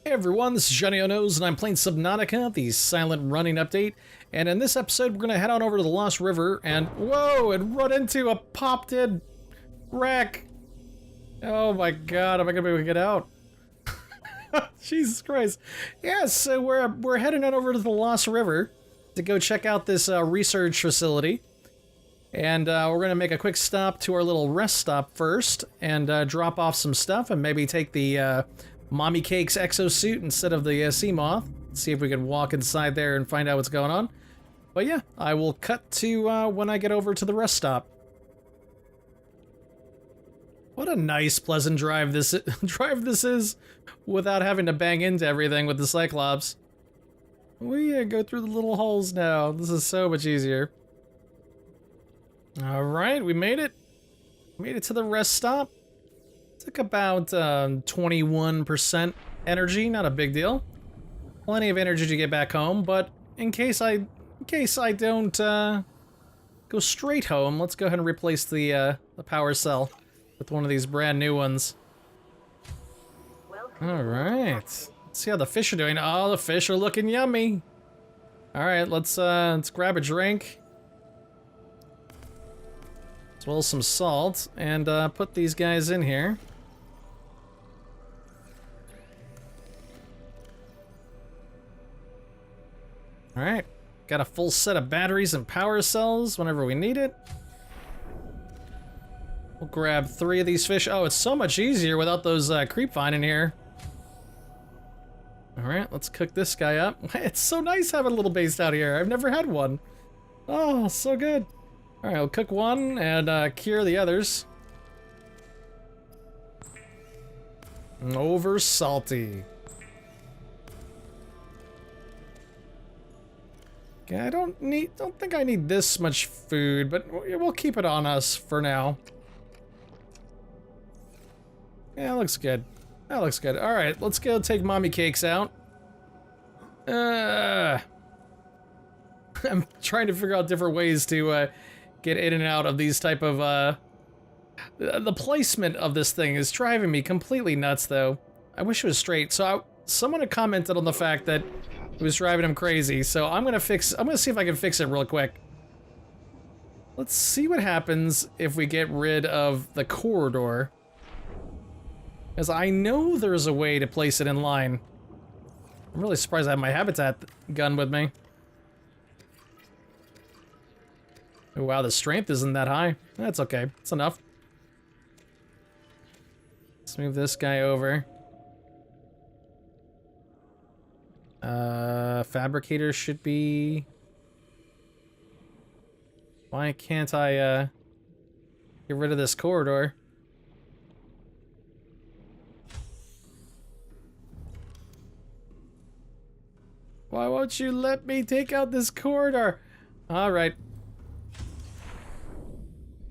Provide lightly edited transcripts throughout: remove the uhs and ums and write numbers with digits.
Hey everyone, this is Johnnyonoes, and I'm playing Subnautica, the silent running update. And in this episode, we're gonna head on over to the Lost River and and run into a popped-in wreck. Oh my god, am I gonna be able to get out? Jesus Christ. Yeah, so we're heading on over to the Lost River to go check out this research facility. And we're gonna make a quick stop to our little rest stop first and drop off some stuff and maybe take the Mommy Cake's exosuit instead of the sea moth. See if we can walk inside there and find out what's going on. But yeah, I will cut to when I get over to the rest stop. What a nice, pleasant drive this is, without having to bang into everything with the Cyclops. We go through the little holes now. This is so much easier. All right, we made it. Made it to the rest stop. Took about 21% energy, not a big deal. Plenty of energy to get back home, but in case I don't go straight home, let's go ahead and replace the power cell with one of these brand new ones. All right, let's see how the fish are doing. Oh, the fish are looking yummy. All right, let's grab a drink, as well as some salt, and put these guys in here. Alright, got a full set of batteries and power cells whenever we need it. We'll grab 3 of these fish. Oh, it's so much easier without those creep vine in here. Alright, let's cook this guy up. It's so nice having a little base out here. I've never had one. Oh, so good. Alright, I'll cook one and cure the others. Over salty. Okay, I don't think I need this much food, but we'll keep it on us for now. Yeah, that looks good. That looks good. All right, let's go take Mommy Cakes out. I'm trying to figure out different ways to get in and out of these type of the placement of this thing is driving me completely nuts, though. I wish it was straight. So someone had commented on the fact that it was driving him crazy, so I'm gonna see if I can fix it real quick. Let's see what happens if we get rid of the corridor. As I know there's a way to place it in line. I'm really surprised I have my habitat gun with me. Oh, wow, the strength isn't that high. That's okay, it's enough. Let's move this guy over. Fabricator should be... Why can't I, get rid of this corridor? Why won't you let me take out this corridor? Alright.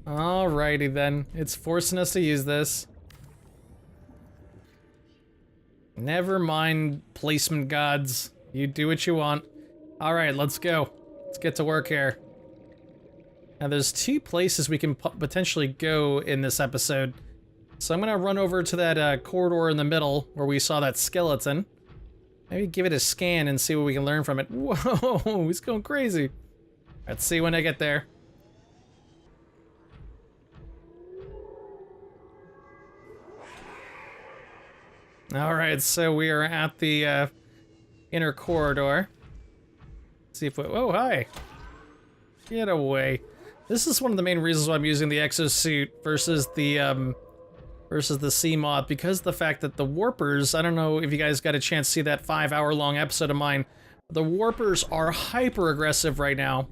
Alrighty then. It's forcing us to use this. Never mind, placement gods. You do what you want. Alright, let's go. Let's get to work here. Now, there's 2 places we can potentially go in this episode. So I'm gonna run over to that corridor in the middle where we saw that skeleton. Maybe give it a scan and see what we can learn from it. Whoa, he's going crazy. Let's see when I get there. Alright, so we are at the inner corridor. Let's see if we... Oh, hi! Get away. This is one of the main reasons why I'm using the exosuit versus the sea moth, because of the fact that the warpers, I don't know if you guys got a chance to see that 5-hour-long episode of mine, the warpers are hyper aggressive right now.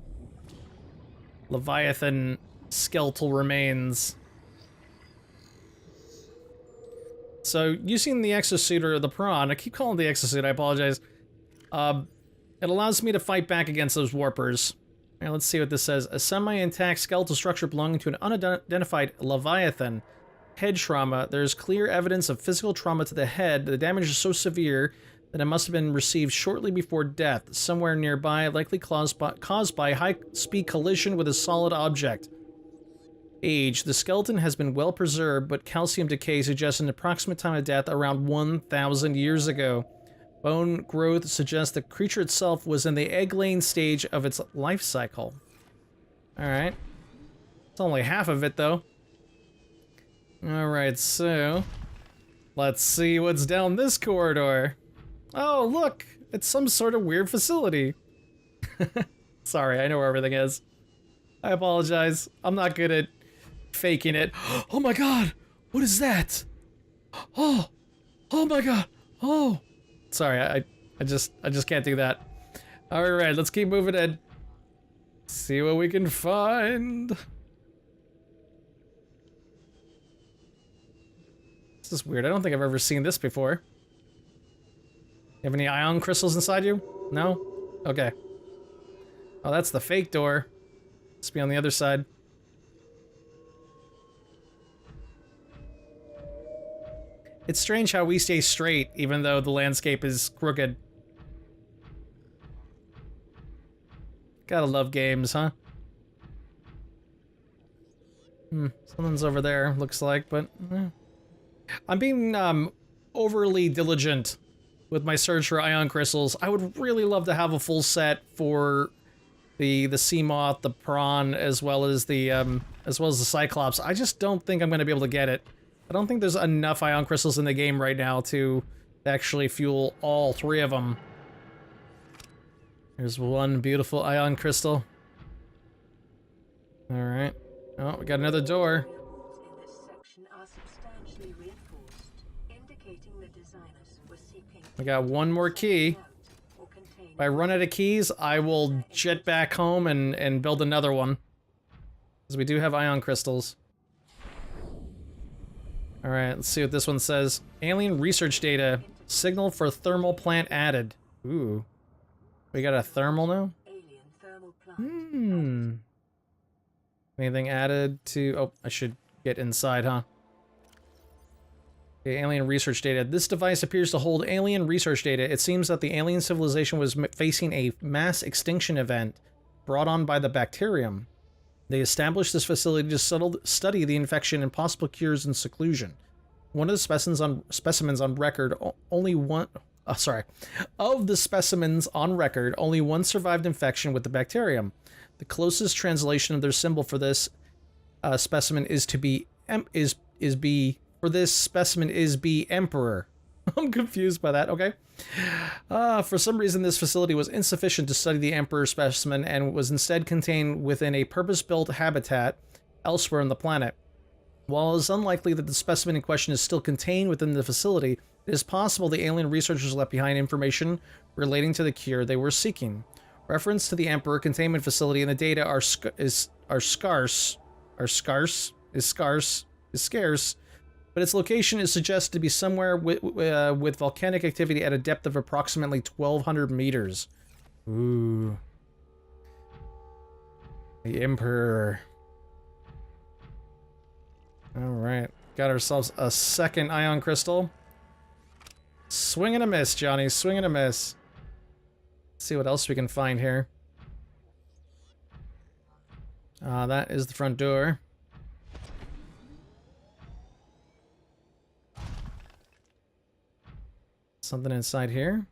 Leviathan skeletal remains. So, using the exosuit, or the prawn, I keep calling it the exosuit, I apologize. It allows me to fight back against those warpers. Now, let's see what this says. A semi-intact skeletal structure belonging to an unidentified Leviathan. Head trauma. There's clear evidence of physical trauma to the head. The damage is so severe that it must have been received shortly before death, somewhere nearby, likely caused by high-speed collision with a solid object. Age. The skeleton has been well preserved, but calcium decay suggests an approximate time of death around 1,000 years ago. Bone growth suggests the creature itself was in the egg-laying stage of its life cycle. Alright. It's only half of it, though. Alright, so... let's see what's down this corridor. Oh, look! It's some sort of weird facility. Sorry, I know where everything is. I apologize. I'm not good at faking it. Oh my god! What is that? Oh! Oh my god! Oh! Sorry, I just can't do that. Alright, let's keep moving in. See what we can find. This is weird. I don't think I've ever seen this before. You have any ion crystals inside you? No? Okay. Oh, that's the fake door. Must be on the other side. It's strange how we stay straight, even though the landscape is crooked. Gotta love games, huh? Something's over there, looks like, but... I'm being, overly diligent with my search for ion crystals. I would really love to have a full set for the sea moth, the prawn, as well as the cyclops. I just don't think I'm going to be able to get it. I don't think there's enough ion crystals in the game right now to actually fuel all three of them. There's one beautiful ion crystal. All right. Oh, we got another door. We got one more key. If I run out of keys, I will jet back home and build another one. Because we do have ion crystals. Alright, let's see what this one says. Alien research data. Signal for thermal plant added. Ooh. We got a thermal now? Anything added to... oh, I should get inside, huh? Okay, alien research data. This device appears to hold alien research data. It seems that the alien civilization was facing a mass extinction event brought on by the bacterium. They established this facility to study the infection and possible cures in seclusion. One of the specimens on record, only one... Of the specimens on record, only one survived infection with the bacterium. The closest translation of their symbol for this specimen is to be... For this specimen is B Emperor. I'm confused by that, okay. For some reason, this facility was insufficient to study the Emperor specimen and was instead contained within a purpose-built habitat elsewhere on the planet. While it is unlikely that the specimen in question is still contained within the facility, it is possible the alien researchers left behind information relating to the cure they were seeking. Reference to the Emperor containment facility and the data are scarce, but its location is suggested to be somewhere with volcanic activity at a depth of approximately 1,200 meters. Ooh. The Emperor. Alright. Got ourselves a second ion crystal. Swing and a miss, Johnny. Swing and a miss. Let's see what else we can find here. That is the front door. Something inside here.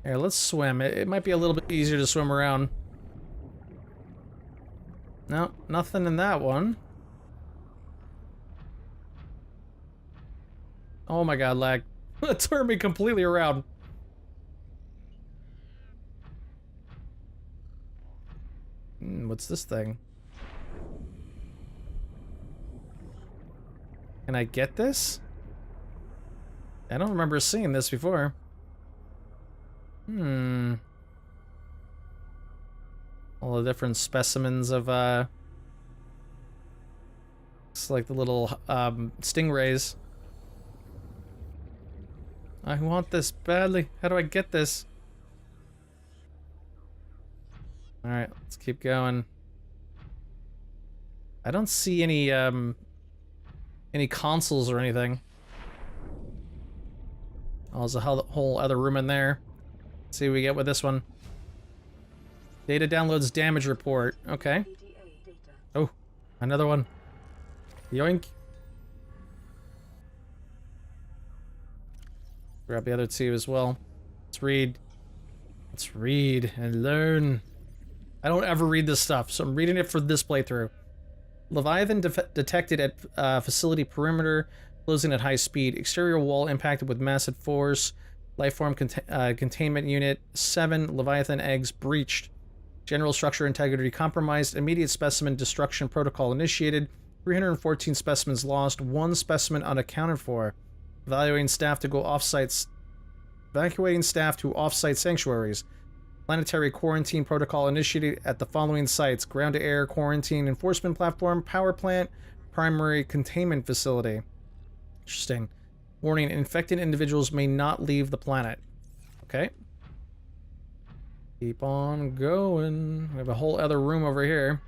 Here, let's swim. It might be a little bit easier to swim around. No, nothing in that one. Oh my god, lag. That turned me completely around. What's this thing? Can I get this? I don't remember seeing this before. All the different specimens of, it's like the little, stingrays. I want this badly. How do I get this? Alright, let's keep going. I don't see any consoles or anything. Oh, there's a whole other room in there. Let's see what we get with this one. Data downloads damage report. Okay. Oh, another one. Yoink. Grab the other two as well. Let's read. Let's read and learn. I don't ever read this stuff, so I'm reading it for this playthrough. Leviathan detected at facility perimeter, closing at high speed. Exterior wall impacted with massive force. Lifeform containment unit 7. Leviathan eggs breached. General structure integrity compromised. Immediate specimen destruction protocol initiated. 314 specimens lost. 1 specimen unaccounted for. Evacuating staff to off-site sanctuaries. Planetary quarantine protocol initiated at the following sites: ground-to-air quarantine enforcement platform, power plant, primary containment facility. Interesting. Warning, infected individuals may not leave the planet. Okay. Keep on going. We have a whole other room over here.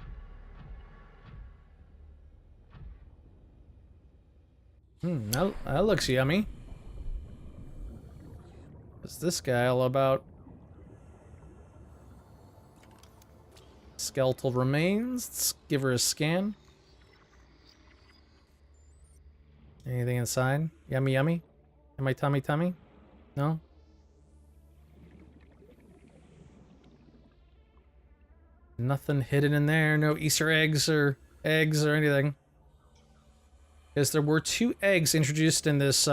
That looks yummy. What's this guy all about? Skeletal remains. Let's give her a scan. Anything inside? Yummy, yummy? Am I tummy, tummy? No? Nothing hidden in there. No Easter eggs or anything. Because there were 2 eggs introduced in this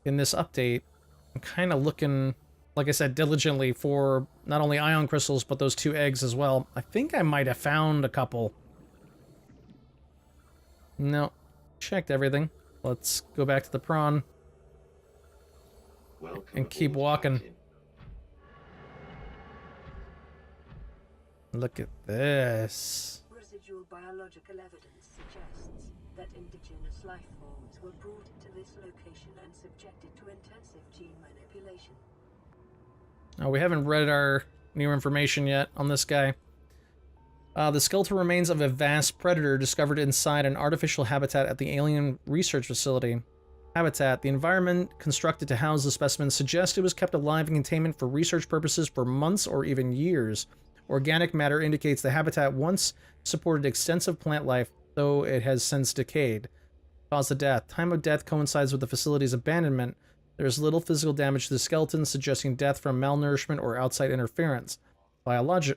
update. I'm kind of looking, like I said, diligently for not only ion crystals, but those 2 eggs as well. I think I might have found a couple. No. Checked everything. Let's go back to the prawn. And keep walking. Look at this. Residual biological evidence suggests that indigenous life forms were brought into this location and subjected to intensive gene manipulation. Oh, we haven't read our new information yet on this guy. The skeletal remains of a vast predator discovered inside an artificial habitat at the alien research facility. Habitat. The environment constructed to house the specimen suggests it was kept alive in containment for research purposes for months or even years. Organic matter indicates the habitat once supported extensive plant life, though it has since decayed. Cause of death. Time of death coincides with the facility's abandonment. There is little physical damage to the skeleton, suggesting death from malnourishment or outside interference. Biology.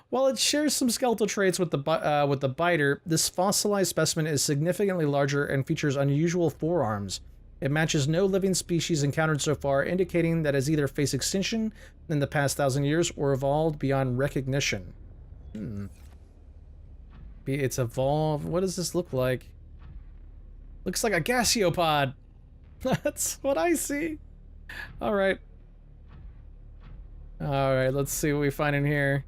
While it shares some skeletal traits with the biter, this fossilized specimen is significantly larger and features unusual forearms. It matches no living species encountered so far, indicating that it has either faced extinction in the past 1,000 years or evolved beyond recognition. It's evolved. What does this look like? Looks like a gaseopod. That's what I see. All right. Alright, let's see what we find in here.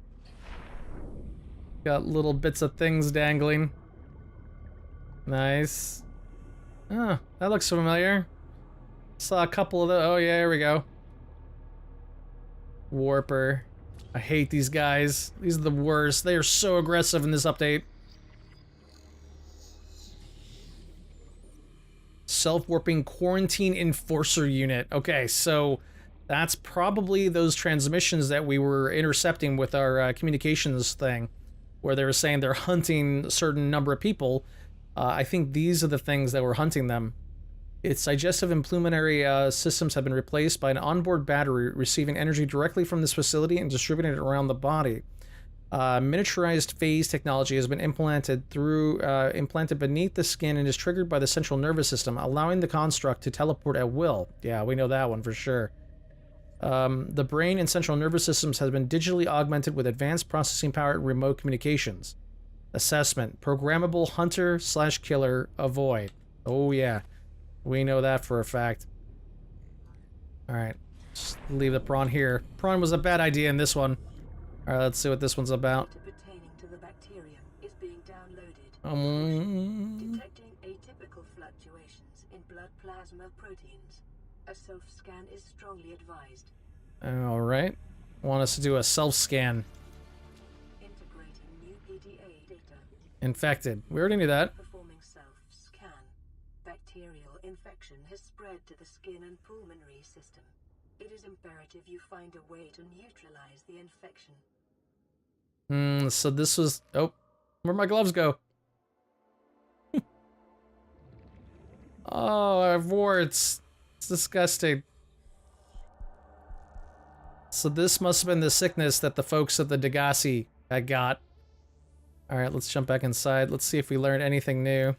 Got little bits of things dangling. Nice. Oh, that looks familiar. Saw a couple of those. Oh yeah, here we go. Warper. I hate these guys. These are the worst. They are so aggressive in this update. Self-warping quarantine enforcer unit. Okay, so that's probably those transmissions that we were intercepting with our communications thing, where they were saying they're hunting a certain number of people. I think these are the things that were hunting them. Its digestive and pulmonary systems have been replaced by an onboard battery receiving energy directly from this facility and distributing it around the body. Miniaturized phase technology has been implanted beneath the skin and is triggered by the central nervous system, allowing the construct to teleport at will. Yeah, we know that one for sure. The brain and central nervous systems has been digitally augmented with advanced processing power and remote communications. Assessment. Programmable hunter/killer avoid. Oh yeah. We know that for a fact. Alright. Just leave the prawn here. Prawn was a bad idea in this one. Alright, let's see what this one's about. Pertaining to the bacterium is being downloaded. Detecting atypical fluctuations in blood plasma proteins. A self-scan is strongly advised. Alright. Want us to do a self-scan. Integrating new PDA data. Infected. We already knew that. Performing self-scan. Bacterial infection has spread to the skin and pulmonary system. It is imperative you find a way to neutralize the infection. So this was... Oh. Where'd my gloves go? Oh, I have warts. It's disgusting. So this must have been the sickness that the folks of the Degassi had got. Alright, let's jump back inside. Let's see if we learned anything new.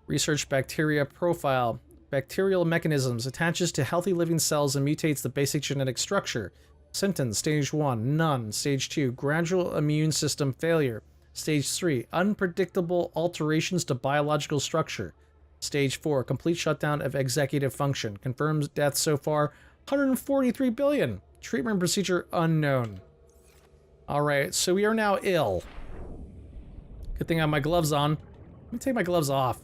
Research bacteria profile. Bacterial mechanisms. Attaches to healthy living cells and mutates the basic genetic structure. Symptoms. Stage 1. None. Stage 2. Gradual immune system failure. Stage 3. Unpredictable alterations to biological structure. Stage 4. Complete shutdown of executive function. Confirms death so far. 143 billion. Treatment procedure unknown. Alright, so we are now ill. Good thing I have my gloves on. Let me take my gloves off.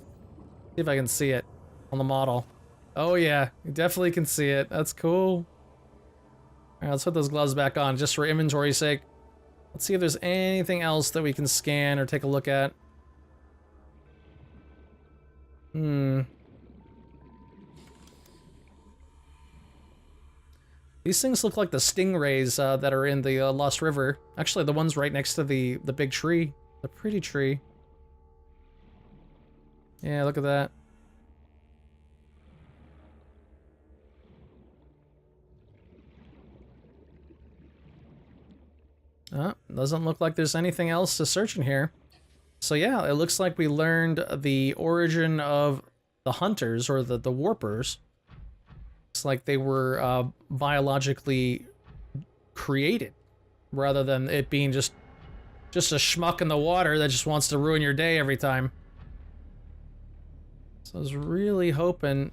See if I can see it on the model. Oh yeah, you definitely can see it. That's cool. Alright, let's put those gloves back on just for inventory's sake. Let's see if there's anything else that we can scan or take a look at. These things look like the stingrays that are in the Lost River. Actually, the ones right next to the big tree. The pretty tree. Yeah, look at that. Doesn't look like there's anything else to search in here. So yeah, it looks like we learned the origin of the hunters, or the warpers. It's like they were biologically created, rather than it being just a schmuck in the water that just wants to ruin your day every time. So I was really hoping...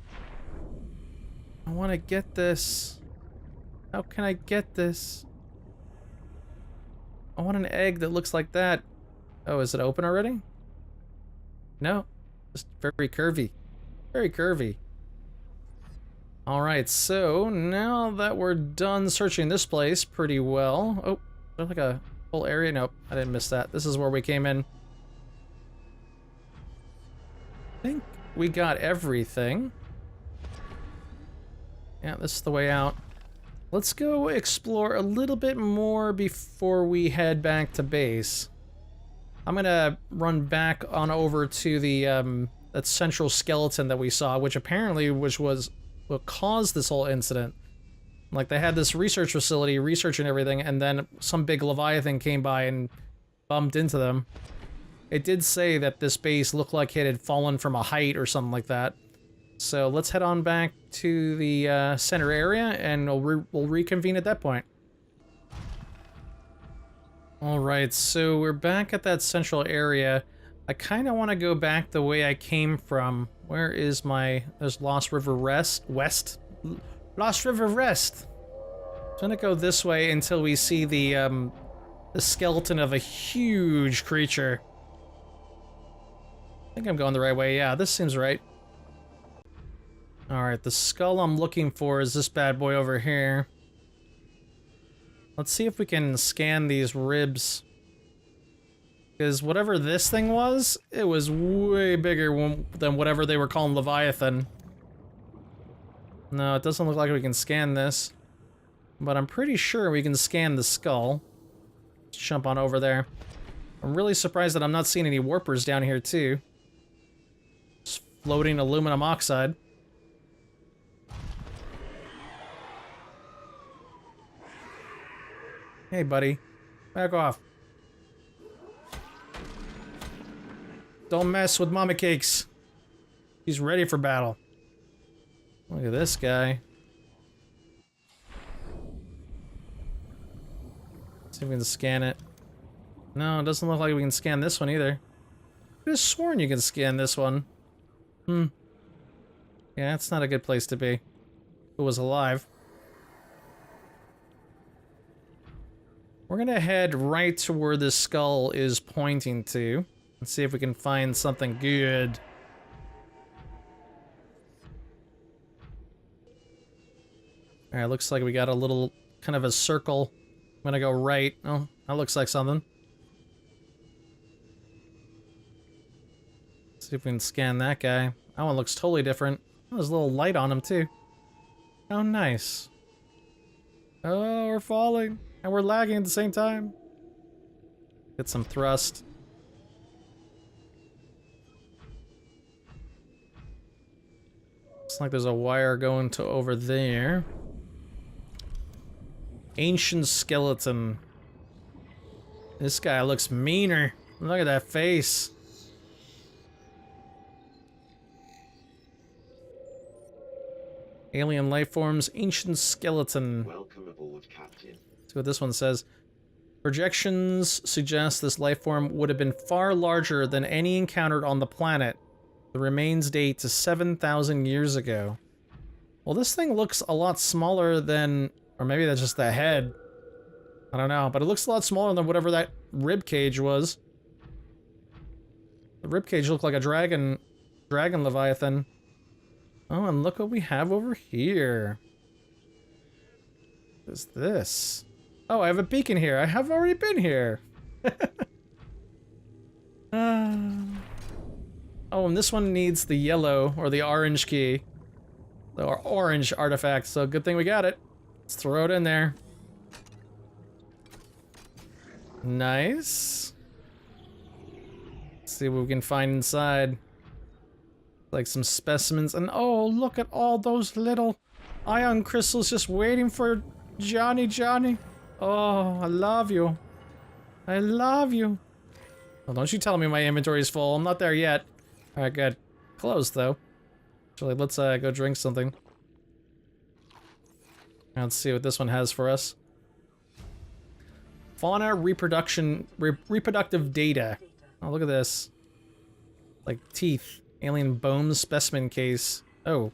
I want to get this. How can I get this? I want an egg that looks like that. Oh, is it open already? No. Just very curvy. Very curvy. Alright, so now that we're done searching this place pretty well... Oh, there's like a whole area? Nope, I didn't miss that. This is where we came in. I think we got everything. Yeah, this is the way out. Let's go explore a little bit more before we head back to base. I'm gonna run back on over to the that central skeleton that we saw, which apparently was what caused this whole incident. Like, they had this research facility researching everything, and then some big Leviathan came by and bumped into them. It did say that this base looked like it had fallen from a height or something like that. So let's head on back to the center area, and we'll reconvene at that point. Alright, so we're back at that central area. I kind of want to go back the way I came from. Where is my... There's Lost River West? Lost River Rest! I'm gonna go this way until we see the skeleton of a huge creature. I think I'm going the right way. Yeah, this seems right. Alright, the skull I'm looking for is this bad boy over here. Let's see if we can scan these ribs. Because whatever this thing was, it was way bigger than whatever they were calling Leviathan. No, it doesn't look like we can scan this. But I'm pretty sure we can scan the skull. Let's jump on over there. I'm really surprised that I'm not seeing any warpers down here too. Just floating aluminum oxide. Hey, buddy. Back off. Don't mess with Mama Cakes. He's ready for battle. Look at this guy. See if we can scan it. No, it doesn't look like we can scan this one either. I could have sworn you can scan this one. Yeah, that's not a good place to be. If it was alive. We're gonna head right to where this skull is pointing to. And see if we can find something good. Alright, looks like we got a little, kind of a circle. I'm gonna go right. Oh, that looks like something. See if we can scan that guy. That one looks totally different. Oh, there's a little light on him too. Oh, nice. Oh, we're falling. And we're lagging at the same time. Get some thrust. Looks like there's a wire going to over there. Ancient skeleton. This guy looks meaner. Look at that face. Alien life forms, ancient skeleton. Welcome aboard, Captain. See what this one says. Projections suggest this life form would have been far larger than any encountered on the planet. The remains date to 7,000 years ago. Well, this thing looks a lot smaller than... Or maybe that's just the head. I don't know, but it looks a lot smaller than whatever that rib cage was. The rib cage looked like a dragon leviathan. Oh, and look what we have over here. What is this? Oh, I have a beacon here. I have already been here. Oh, and this one needs the yellow or the orange key. The orange artifact, so good thing we got it. Let's throw it in there. Nice. Let's see what we can find inside. Like some specimens, and oh, look at all those little ion crystals just waiting for Johnny. Oh, I love you. I love you. Well, don't you tell me my inventory is full. I'm not there yet. Alright, good. Closed, though. Actually, let's go drink something. Let's see what this one has for us. Fauna reproductive data. Oh, look at this. Like teeth. Alien bone specimen case. Oh.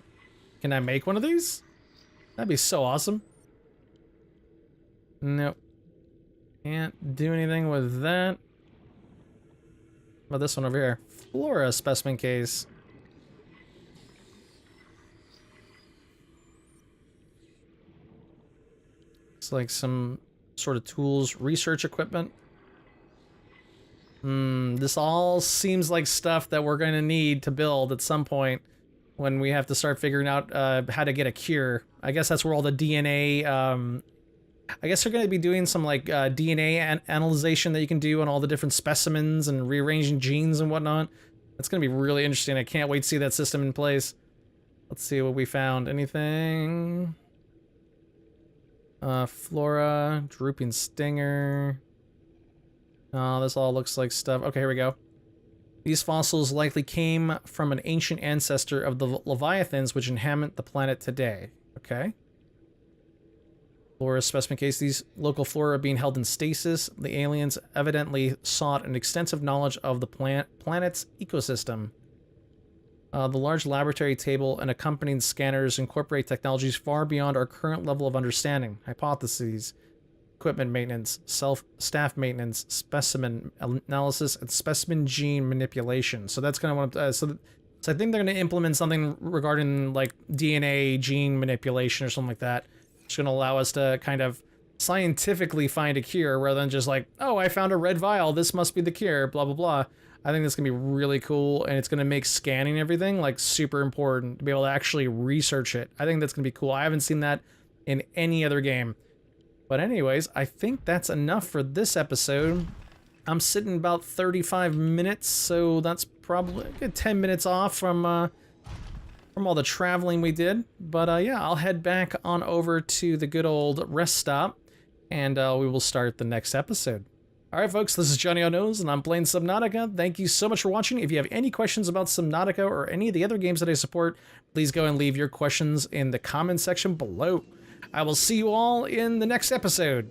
Can I make one of these? That'd be so awesome. Nope. Can't do anything with that. What about this one over here? Flora specimen case. It's like some sort of tools, research equipment. This all seems like stuff that we're going to need to build at some point when we have to start figuring out how to get a cure. I guess that's where all the DNA, I guess they're going to be doing some like DNA analyzation that you can do on all the different specimens and rearranging genes and whatnot. That's going to be really interesting. I can't wait to see that system in place. Let's see what we found. Anything? Flora, drooping stinger. Oh, this all looks like stuff. Okay, here we go. These fossils likely came from an ancient ancestor of the Leviathans which inhabit the planet today. Okay. Flora specimen case. These local flora are being held in stasis. The aliens evidently sought an extensive knowledge of the planet's ecosystem. The large laboratory table and accompanying scanners incorporate technologies far beyond our current level of understanding. Hypotheses, equipment maintenance, staff maintenance, specimen analysis, and specimen gene manipulation. So that's kind of what so I think they're going to implement something regarding like DNA gene manipulation or something like that. It's going to allow us to kind of scientifically find a cure rather than just like, oh, I found a red vial, this must be the cure, blah, blah, blah. I think that's going to be really cool, and it's going to make scanning everything like super important to be able to actually research it. I think that's going to be cool. I haven't seen that in any other game. But anyways, I think that's enough for this episode. I'm sitting about 35 minutes, so that's probably a good 10 minutes off from all the traveling we did. But yeah, I'll head back on over to the good old rest stop, and we will start the next episode. Alright folks, this is Johnnyonoes, and I'm playing Subnautica. Thank you so much for watching. If you have any questions about Subnautica or any of the other games that I support, please go and leave your questions in the comment section below. I will see you all in the next episode.